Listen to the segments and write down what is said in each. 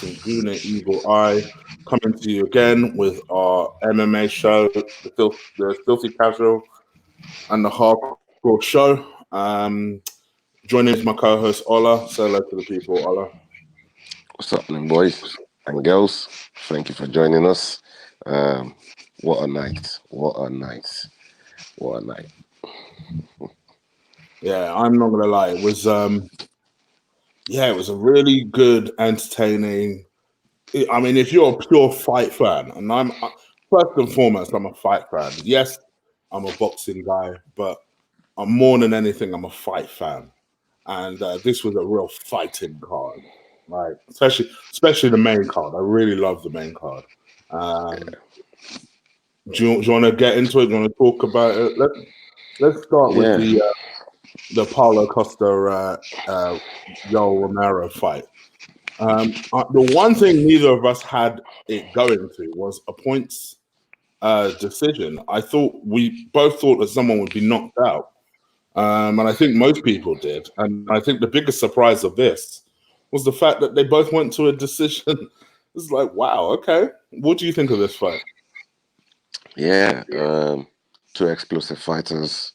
from Guna Eagle Eye, coming to you again with our MMA show, the Filthy Casual and the Hardcore Show. Joining is my co-host Ola. Say hello to the people, Ola. What's up, boys and girls? Thank you for joining us. What a night! What a night! What a night! Yeah, I'm not gonna lie. It was a really good, entertaining. I mean, if you're a pure fight fan, and I'm first and foremost, I'm a fight fan. Yes, I'm a boxing guy, but I'm more than anything, I'm a fight fan. And this was a real fighting card, like especially the main card. I really love the main card. Do you want to get into it? Do you want to talk about it? Let's start with the Paulo Costa Yoel Romero fight. The one thing neither of us had it going to was a points decision. We both thought that someone would be knocked out. And I think most people did. And I think the biggest surprise of this was the fact that they both went to a decision. It's like, wow, okay. What do you think of this fight? Yeah, two explosive fighters,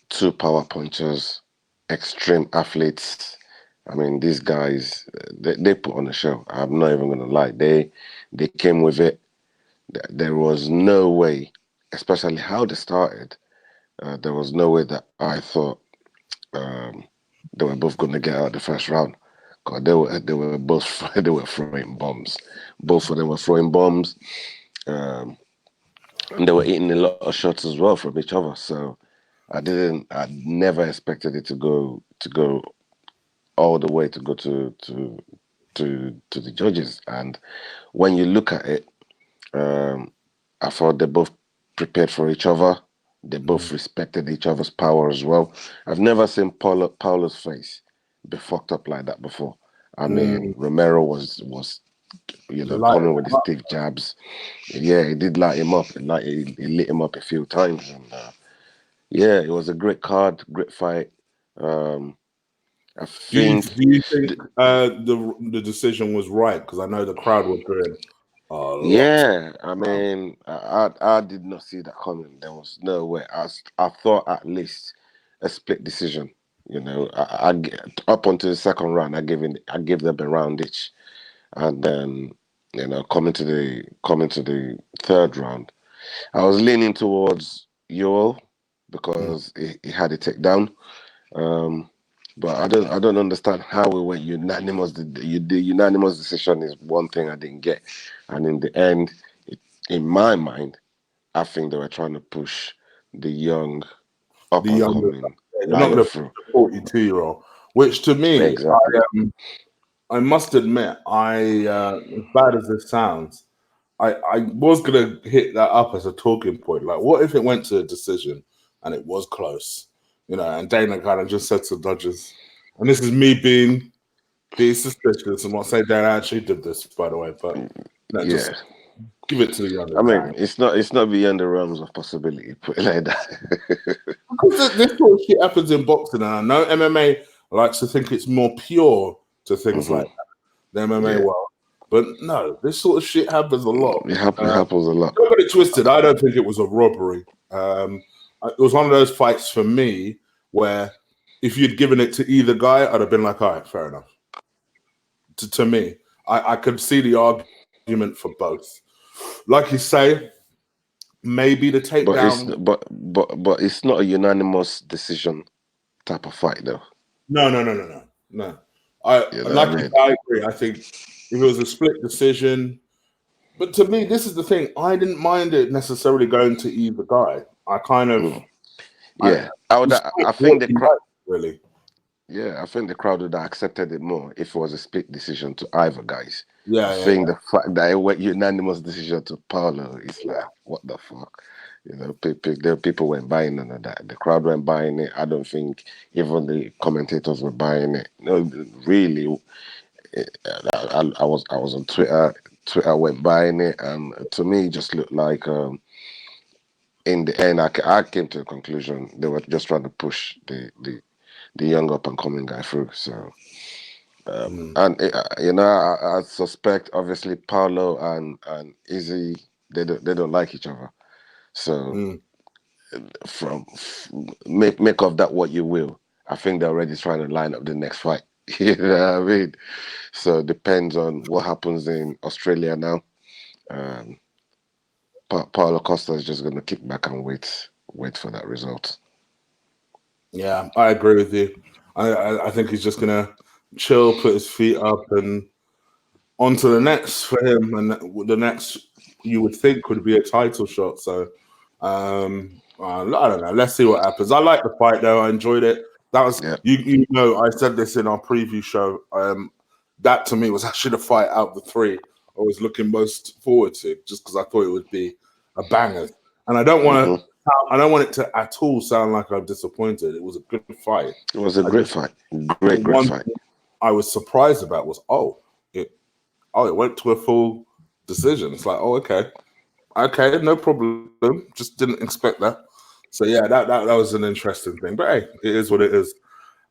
two power punchers, extreme athletes. I mean, these guys, they put on a show. I'm not even gonna lie. They came with it. There was no way, especially how they started. There was no way that I thought they were both going to get out the first round. Cause they were both they were throwing bombs. Both of them were throwing bombs, and they were eating a lot of shots as well from each other. So I never expected it to go all the way to go to the judges. And when you look at it, I thought they both prepared for each other. They both respected each other's power as well. I've never seen Paulo's face be fucked up like that before. I mean, Romero was coming with his stiff jabs. Yeah, he did light him up. He lit him up a few times. And yeah, it was a great card, great fight. I think. Do you think the decision was right? Because I know the crowd was doing a lot. Yeah, I mean, I did not see that coming. There was no way. I thought at least a split decision. Up until the second round, I gave them a round each, and then coming to the third round, I was leaning towards Yoel because he had a takedown. But I don't understand how we went unanimous. The unanimous decision is one thing I didn't get, and in the end, in my mind, I think they were trying to push the young, up and coming You're not going to through. push a 42-year-old, which to me, Exactly. I must admit, as bad as this sounds, I was going to hit that up as a talking point. Like, what if it went to a decision and it was close? And Dana kind of just said to the judges, and this is me being suspicious. I'm not saying Dana actually did this, by the way, but just give it to the younger guy. It's not beyond the realms of possibility. Put it like that. Because this sort of shit happens in boxing, and I know MMA likes to think it's more pure to things like that, the MMA world. But no, this sort of shit happens a lot. It happens a lot. Don't get it twisted. I don't think it was a robbery. It was one of those fights for me where if you'd given it to either guy, I'd have been like, all right, fair enough. To me, I could see the argument for both. Like you say, maybe the takedown. But it's not a unanimous decision type of fight, though. No. I agree. I think if it was a split decision, but to me, this is the thing. I didn't mind it necessarily going to either guy. I kind of, I think the crowd really. Yeah, I think the crowd would have accepted it more if it was a split decision to either guys. I think the fact that it went unanimous decision to Paulo is like, what the fuck? People weren't buying none of that. The crowd weren't buying it. I don't think even the commentators were buying it. No, really. I was on Twitter. Twitter went buying it, and to me, it just looked like. In the end, I came to the conclusion they were just trying to push the young up and coming guy through. So And I suspect obviously Paulo and Izzy they don't like each other. So make of that what you will. I think they're already trying to line up the next fight. You know what I mean? So depends on what happens in Australia now. Um, Paulo Costa is just going to kick back and wait for that result. Yeah, I agree with you. I think he's just gonna chill, put his feet up, and on to the next for him. And the next you would think would be a title shot. So I don't know. Let's see what happens. I like the fight though. I enjoyed it. That was you know I said this in our preview show. That to me was actually the fight out of the three I was looking most forward to, just because I thought it would be a banger. And I don't want to. I don't want it to at all sound like I'm disappointed. It was a good fight. It was a great fight. Great fight. I was surprised about was it went to a full decision. It's like, okay, no problem. Just didn't expect that. So yeah, that was an interesting thing. But hey, it is what it is.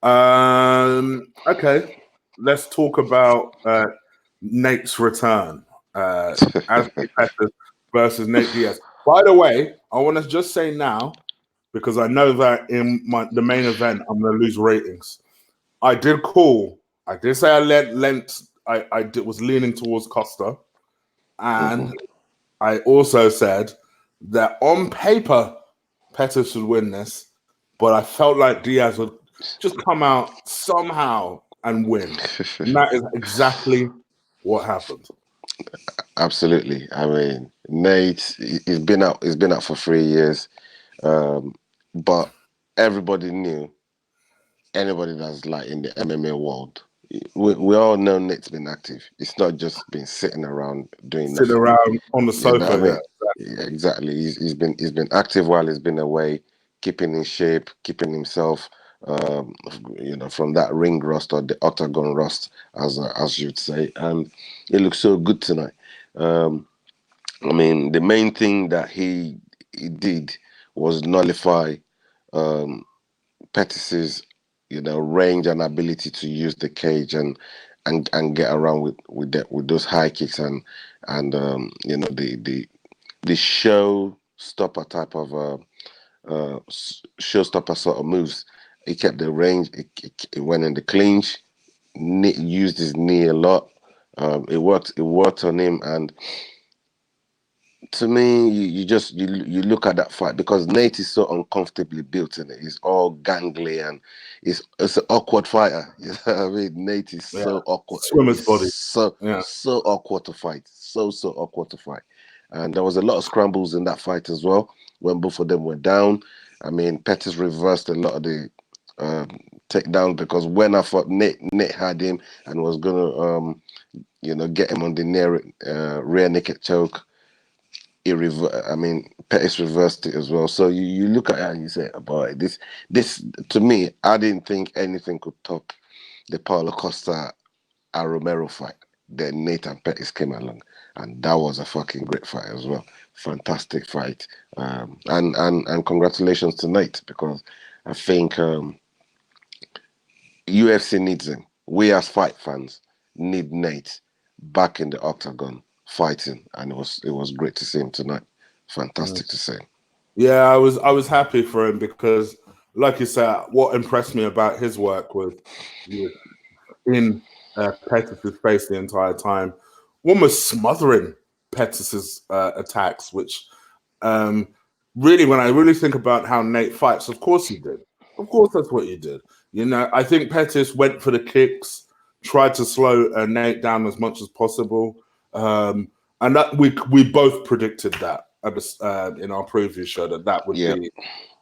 Okay, let's talk about Nate's return. Anthony Pettis versus Nate Diaz. By the way, I want to just say now, because I know that in the main event I'm going to lose ratings. I did say I was leaning towards Costa, and I also said that on paper Pettis would win this, but I felt like Diaz would just come out somehow and win. And that is exactly what happened. Absolutely. I mean, Nate, he's been out for 3 years, but everybody knew. Anybody that's like in the MMA world, we all know Nate's been active. It's not just been sitting around doing nothing. Around on the sofa. You know yeah, exactly. He's been active while he's been away, keeping in shape, keeping himself, from that ring rust or the octagon rust, as you'd say, and it looks so good tonight. I mean, the main thing that he did was nullify Pettis's range and ability to use the cage and get around with those high kicks and the showstopper type of showstopper sort of moves. He kept the range. It went in the clinch. Used his knee a lot. It worked. It worked on him. And to me, you look at that fight because Nate is so uncomfortably built in it. He's all gangly and it's an awkward fighter. You know what I mean? Nate is so awkward. Swimmer's body. So awkward to fight. So awkward to fight. And there was a lot of scrambles in that fight as well when both of them were down. I mean, Pettis reversed a lot of the takedowns because when I thought Nate had him and was gonna get him on the rear naked choke. Pettis reversed it as well. So you look at it and you say, boy, this to me, I didn't think anything could top the Paulo Costa and Romero fight. Then Nate and Pettis came along, and that was a fucking great fight as well. Fantastic fight, and congratulations to Nate because I think UFC needs him. We as fight fans need Nate back in the octagon fighting, and it was great to see him tonight. Fantastic to see him. Yeah, I was happy for him because, like you said, what impressed me about his work was he was in Pettis' face the entire time, almost smothering Pettis' attacks, which really, when I really think about how Nate fights, of course he did. Of course that's what he did. I think Pettis went for the kicks, tried to slow Nate down as much as possible. And that we both predicted that in our previous show that would be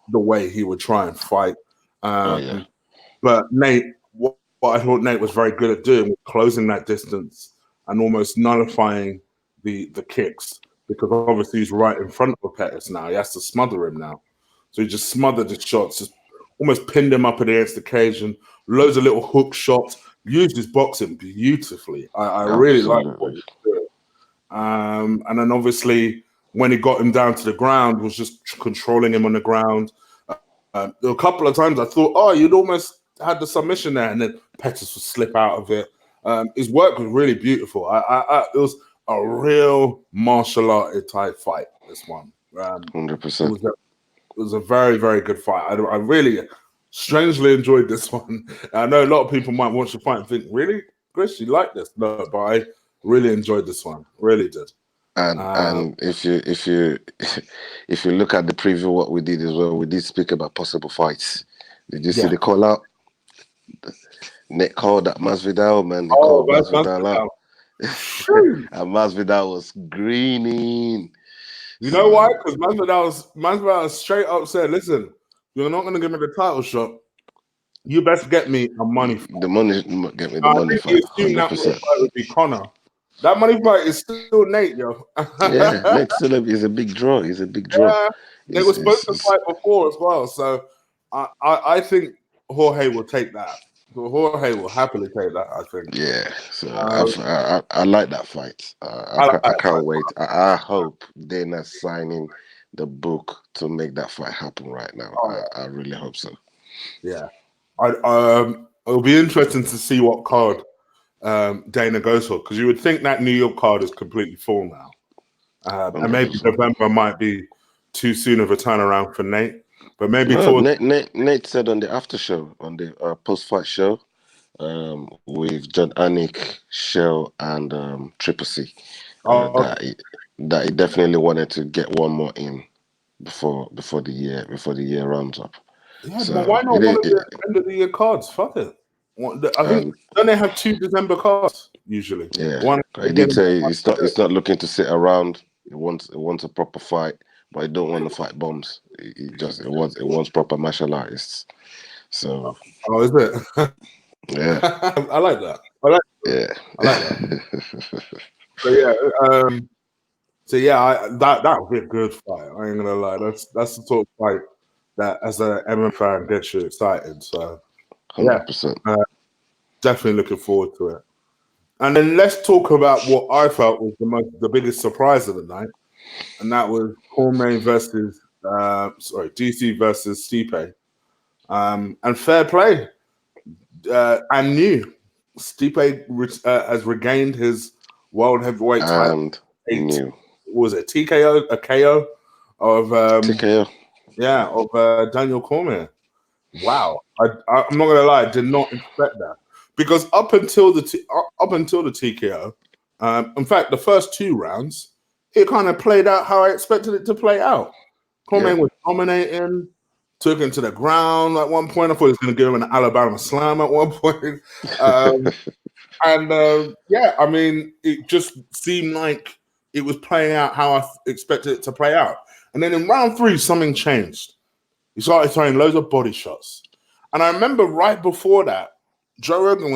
the way he would try and fight. But Nate, what I thought Nate was very good at doing was closing that distance and almost nullifying the kicks because obviously he's right in front of Pettis now. He has to smother him now. So he just smothered his shots, just almost pinned him up against the cage and loads of little hook shots. Used his boxing beautifully. I really like what he did. And then obviously when he got him down to the ground, was just controlling him on the ground. There were a couple of times I thought, you'd almost had the submission there, and then Pettis would slip out of it. His work was really beautiful. It was a real martial art type fight. This one, 100%. it was a very, very good fight. I really strangely enjoyed this one. I know a lot of people might watch the fight and think, really, Chris, you like this? No, but I really enjoyed this one. Really did. And if you if you look at the preview, what we did as well, we did speak about possible fights. Did you see the call out? Nick called that Masvidal, man. They called Masvidal out. And Masvidal was greening. You know why? Because Masvidal straight up said, listen, you're not going to give me the title shot. You best get me a money fight. Get me the money fight. 100%. That fight would be Conor. That money fight is still Nate, yo. Yeah, Nate still is a big draw. He's a big draw. Yeah, they were supposed to fight before as well. So I think Jorge will take that. So Jorge will happily take that, I think. Yeah, so I like that fight. I can't wait. I hope they're not signing the book to make that fight happen right now. I really hope so. Yeah, it'll be interesting to see what card Dana goes for, because you would think that New York card is completely full now, and maybe November might be too soon of a turnaround for Nate. But maybe Nate said on the after show, on the post-fight show, with John Anik, Shell, and Triple C, that he definitely wanted to get one more in before the year runs up. Yeah, so but why not one of the end of the year cards? Fuck it. I think don't they have 2 December cards usually? Yeah, he did say he's not looking to sit around. He wants a proper fight, but he don't want to fight bombs. He wants proper martial artists. So is it? Yeah, I like that. I like that. That would be a good fight. I ain't gonna lie. That's the sort of fight that, as an MMA fan, gets you excited. So 100%. Definitely looking forward to it. And then let's talk about what I felt was the biggest surprise of the night, and that was Cormier versus DC versus Stipe. And fair play. And new Stipe has regained his world heavyweight title. New. Was it TKO? A KO of TKO. Yeah, of Daniel Cormier. Wow, I'm not gonna lie, I did not expect that, because up until the TKO, in fact, the first 2 rounds, it kind of played out how I expected it to play out. Cormier was dominating. Took him to the ground at one point. I thought he was going to give him an Alabama slam at one point. I mean, it just seemed like it was playing out how I expected it to play out. And then in round 3, something changed. He started throwing loads of body shots. And I remember right before that, Joe Rogan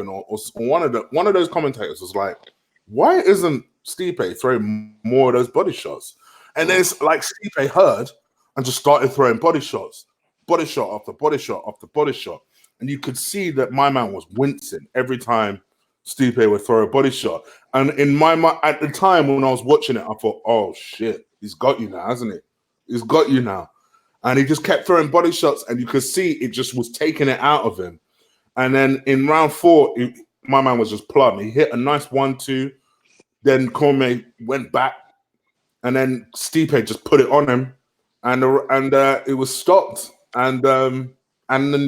or one of those commentators was like, why isn't Stipe throwing more of those body shots? And then it's like Stipe heard and just started throwing body shots, body shot after body shot after body shot. And you could see that my man was wincing every time Stipe would throw a body shot. And in my mind, at the time when I was watching it, I thought, oh shit, he's got you now, hasn't he? He's got you now. And he just kept throwing body shots, and you could see it just was taking it out of him. And then in round 4, my man was just plumb. He hit a nice 1-2. Then Cormier went back, and then Stipe just put it on him. And it was stopped, and then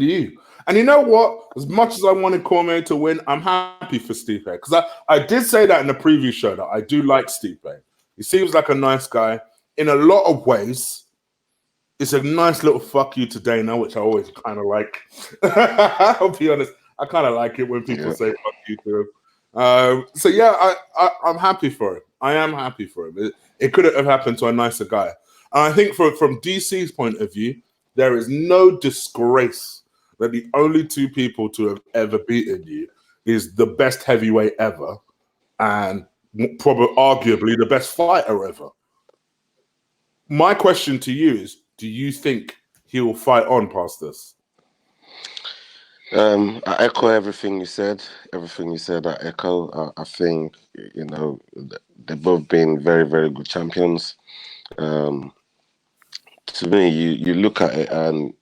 you. And you know what? As much as I wanted Cormier to win, I'm happy for Stipe, because I did say that in the preview show that I do like Stipe. He seems like a nice guy in a lot of ways. It's a nice little fuck you to Dana, which I always kind of like. I'll be honest, I kind of like it when people say fuck you to him. I'm happy for him. I am happy for him. It could have happened to a nicer guy. And I think from DC's point of view, there is no disgrace that the only 2 people to have ever beaten you is the best heavyweight ever and probably arguably the best fighter ever. My question to you is, do you think he will fight on past this? I echo everything you said. I echo. I think, they've both been very, very good champions. To me, you look at it and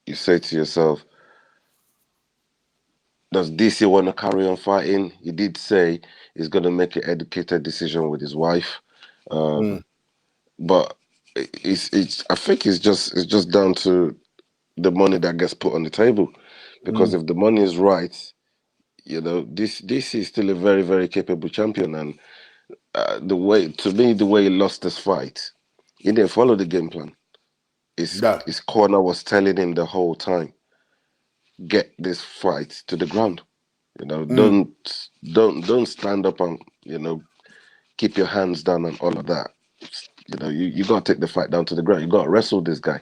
you say to yourself, does DC want to carry on fighting? He did say he's going to make an educated decision with his wife, but it's. I think it's just down to the money that gets put on the table, because if the money is right, DC is still a very very capable champion, and the way he lost this fight, he didn't follow the game plan. Yeah. His corner was telling him the whole time, get this fight to the ground. Don't stand up and keep your hands down and all of that. You got to take the fight down to the ground. You got to wrestle this guy,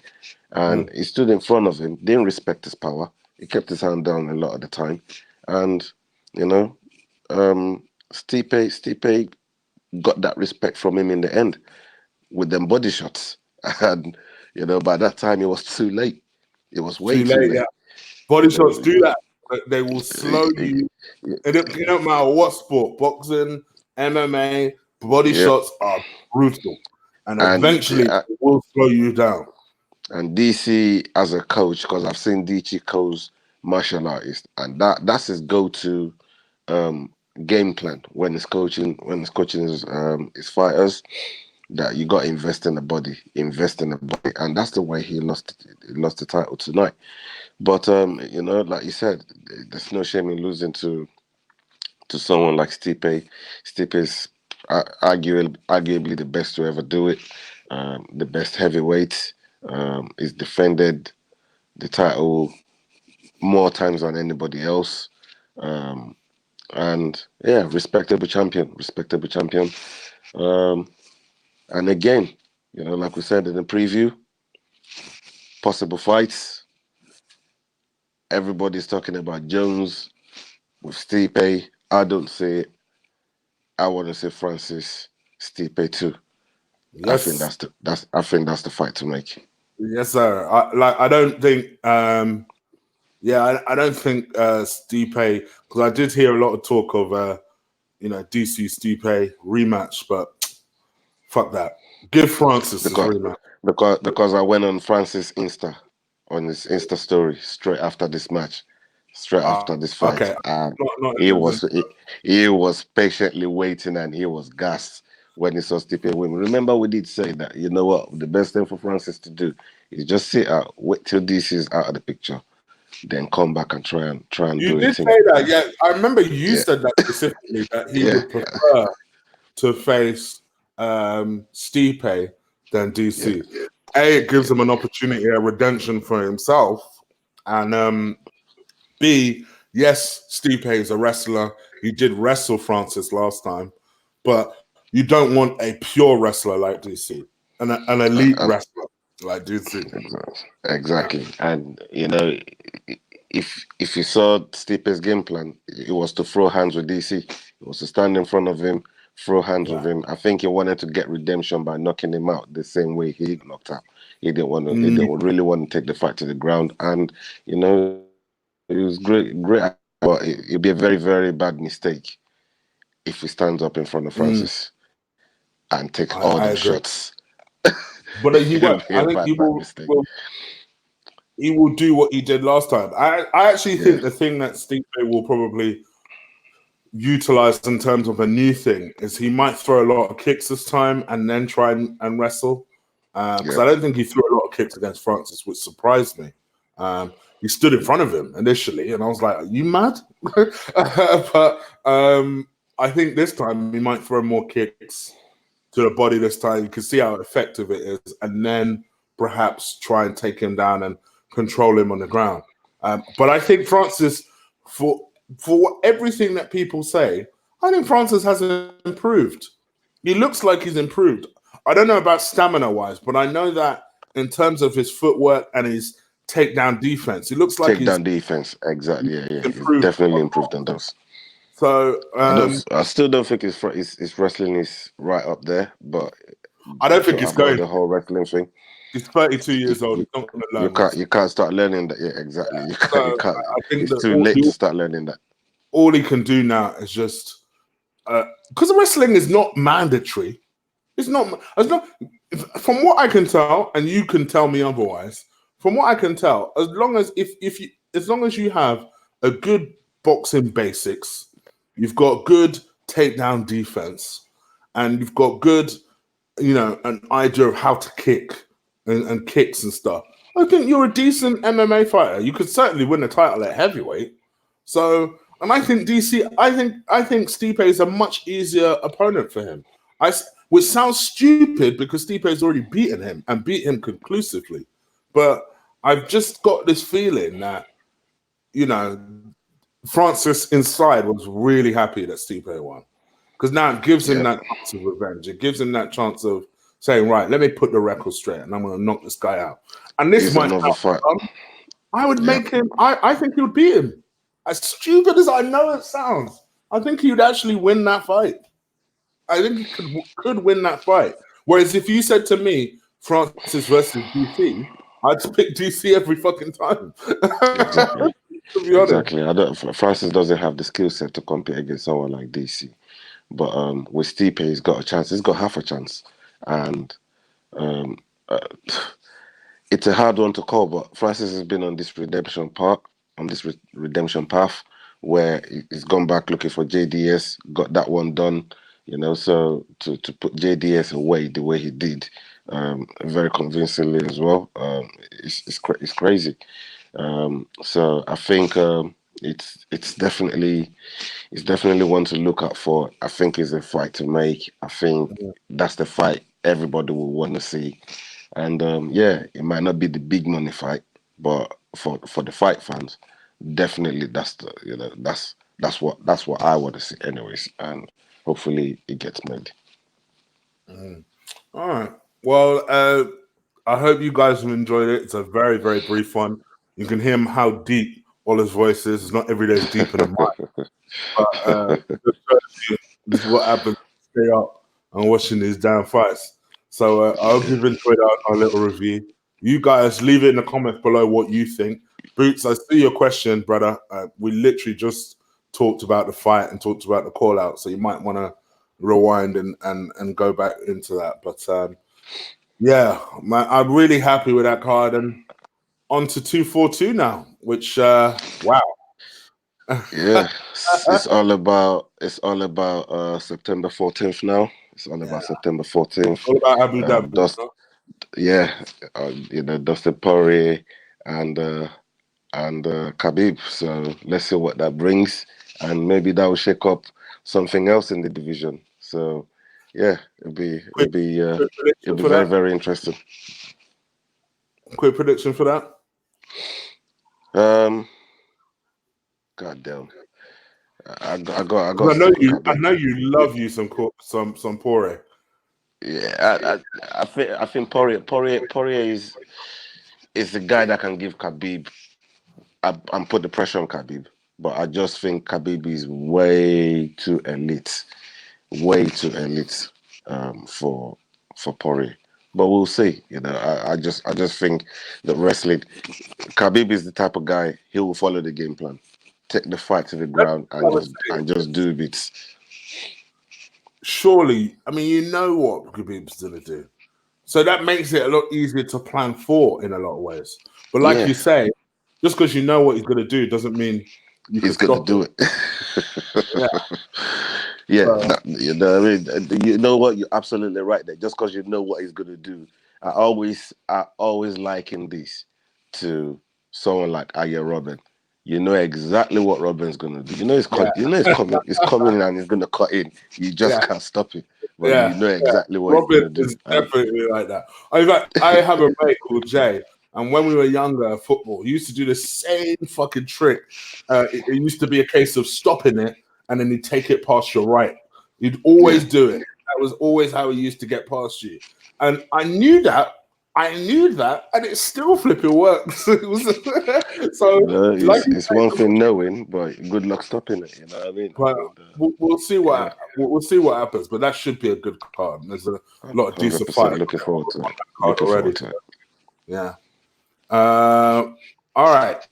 and he stood in front of him, didn't respect his power. He kept his hand down a lot of the time, and you know, Stipe got that respect from him in the end with them body shots, and by that time it was too late. It was way too late. Yeah. Body shots do that. They will slow you. It don't matter what sport, boxing, MMA, body shots are brutal. And eventually it will slow you down. And DC as a coach, because I've seen DC coach martial artist, and that's his go-to game plan when he's coaching his fighters, that you got to invest in the body, and that's the way he lost the title tonight. But like you said, there's no shame in losing to someone like Stipe. Stipe is arguably the best to ever do it, the best heavyweight. He's defended the title more times than anybody else, and yeah, respectable champion. And again, like we said in the preview, possible fights. Everybody's talking about Jones with Stipe. I don't see it. I want to say Francis Stipe too. Yes. I think that's the fight to make. Yes, sir. I don't think. I don't think Stipe, because I did hear a lot of talk of DC Stipe rematch, but fuck that. Give Francis his rematch. Because I went on Francis on his Insta story straight after this match, after this fight. Okay. He was patiently waiting, and he was gassed when he saw Stipe win. Remember, we did say that, the best thing for Francis to do is just sit out, wait till DC is out of the picture, then come back and try and you do it. You did say that, yeah. I remember you said that specifically, that he would prefer to face Stipe than DC. A, it gives him an opportunity, a redemption for himself, and B, yes, Stipe is a wrestler. He did wrestle Francis last time, but you don't want a pure wrestler like DC, an elite wrestler like DC. Exactly. And if you saw Stipe's game plan, it was to throw hands with DC. It was to stand in front of him, throw hands with him. I think he wanted to get redemption by knocking him out the same way he got knocked out. He didn't want to. He didn't really want to take the fight to the ground, and it was great. But it'd be a very, very bad mistake if he stands up in front of Francis and takes all the shots. But I think he will do what he did last time. I actually think the thing that Stipe will probably utilize in terms of a new thing is he might throw a lot of kicks this time and then try and wrestle. Because I don't think he threw a lot of kicks against Francis, which surprised me. He stood in front of him initially, and I was like, "Are you mad?" But I think this time he might throw more kicks to the body this time. You can see how effective it is, and then perhaps try and take him down and control him on the ground. But I think Francis, for everything that people say, I think Francis has improved. He looks like he's improved. I don't know about stamina-wise, but I know that in terms of his footwork and his takedown defense, he looks like takedown defense. Exactly. Yeah. He's definitely improved on those. So I still don't think his wrestling is right up there, but I don't think he's going the whole wrestling thing. He's 32 years old. He's not going to learn. You can't start learning that. Yeah, exactly. You can't. I think it's too late to start learning that. All he can do now is just because wrestling is not mandatory. It's not. From what I can tell, and you can tell me otherwise. From what I can tell, as long as you have a good boxing basics, you've got good takedown defense, and you've got good, an idea of how to kick and kicks and stuff. I think you're a decent MMA fighter. You could certainly win a title at heavyweight. So, and I think I think Stipe is a much easier opponent for him. Which sounds stupid because Stipe has already beaten him and beat him conclusively. But I've just got this feeling that, Francis inside was really happy that Stipe won. Because now it gives him that chance of revenge. It gives him that chance of saying, right, let me put the record straight and I'm going to knock this guy out. And this might fight. I would make him, I think he would beat him. As stupid as I know it sounds, I think he would actually win that fight. I think he could win that fight. Whereas if you said to me, Francis versus DC, I'd pick DC every fucking time. Exactly. Exactly. Francis doesn't have the skill set to compete against someone like DC. But with Stipe, he's got a chance. He's got half a chance. And it's a hard one to call, but Francis has been on this redemption path, where he's gone back looking for JDS, got that one done, so to put JDS away the way he did, very convincingly as well, it's crazy. So I think it's definitely one to look out for. I think it's a fight to make. I think that's the fight everybody will want to see. And it might not be the big money fight, but for the fight fans, definitely that's what I want to see anyways. And hopefully it gets made. All right. Well, I hope you guys have enjoyed it. It's a very, very brief one. You can hear how deep Ola's voice is. It's not every day it's deeper than mine. But this is what happens. Stay up and watching these damn fights. So I hope you've enjoyed our little review. You guys leave it in the comments below what you think. Boots, I see your question, brother. We literally just talked about the fight and talked about the call out, so you might want to rewind and go back into that. But I'm really happy with that card, and on to 242 now, which wow. Yeah, it's all about September 14th now. It's all about September 14th. All about Abu Dhabi. Dustin Poirier and Khabib. So let's see what that brings, and maybe that will shake up something else in the division. So it'll be very, very interesting. Quick prediction for that. God damn. I know you love you some Poirier. Yeah, I think Poirier is the guy that can give Khabib and put the pressure on Khabib. But I just think Khabib is way too elite for Poirier. But we'll see. I just think that wrestling, Khabib is the type of guy, he will follow the game plan, take the fight to the ground and just do bits. Surely, I mean, you know what Khabib's going to do. So that makes it a lot easier to plan for in a lot of ways. But like you say, just because you know what he's going to do doesn't mean he's going to do it. You know what? You're absolutely right there. Just because you know what he's going to do. I always liken this to someone like Aya Robin. You know exactly what Robin's gonna do. He's coming. He's coming and he's gonna cut in. You just can't stop it. But you know exactly what Robin he's gonna do. Definitely like that. I have a mate called Jay, and when we were younger at football, he used to do the same fucking trick. It used to be a case of stopping it and then he'd take it past your right. He'd always do it. That was always how he used to get past you. And I knew that, and it still flipping works. It's one thing knowing, but good luck stopping it. You know what I mean? But we'll see what happens. But that should be a good card. There's a lot of decent fights. Looking forward to it. Yeah. All right.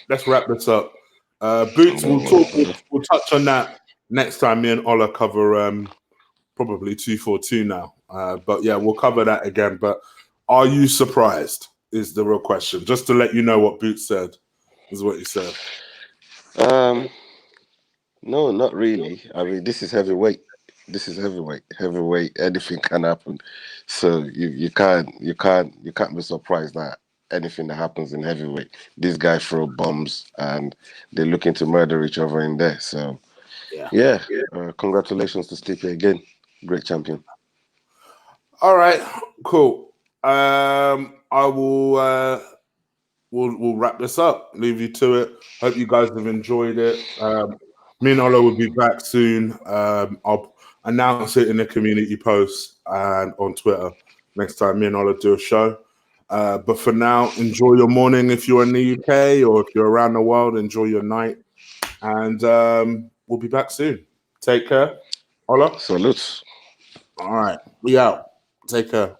Let's wrap this up. Boots. We'll touch on that next time. Me and Ola cover probably 242 now. But yeah, we'll cover that again. But are you surprised? Is the real question. Just to let you know what Boots said is what he said. Um, no, not really. I mean, this is heavyweight. This is heavyweight. Heavyweight. Anything can happen. So you can't be surprised that anything that happens in heavyweight, these guys throw bombs and they're looking to murder each other in there. So Yeah. yeah, congratulations to Stipe again, great champion. All right. Cool. I will. We'll wrap this up. Leave you to it. Hope you guys have enjoyed it. Me and Ola will be back soon. I'll announce it in the community post and on Twitter next time me and Ola do a show. But for now, enjoy your morning if you're in the UK, or if you're around the world, enjoy your night. And we'll be back soon. Take care. Ola? Salute. All right. We out. Take care.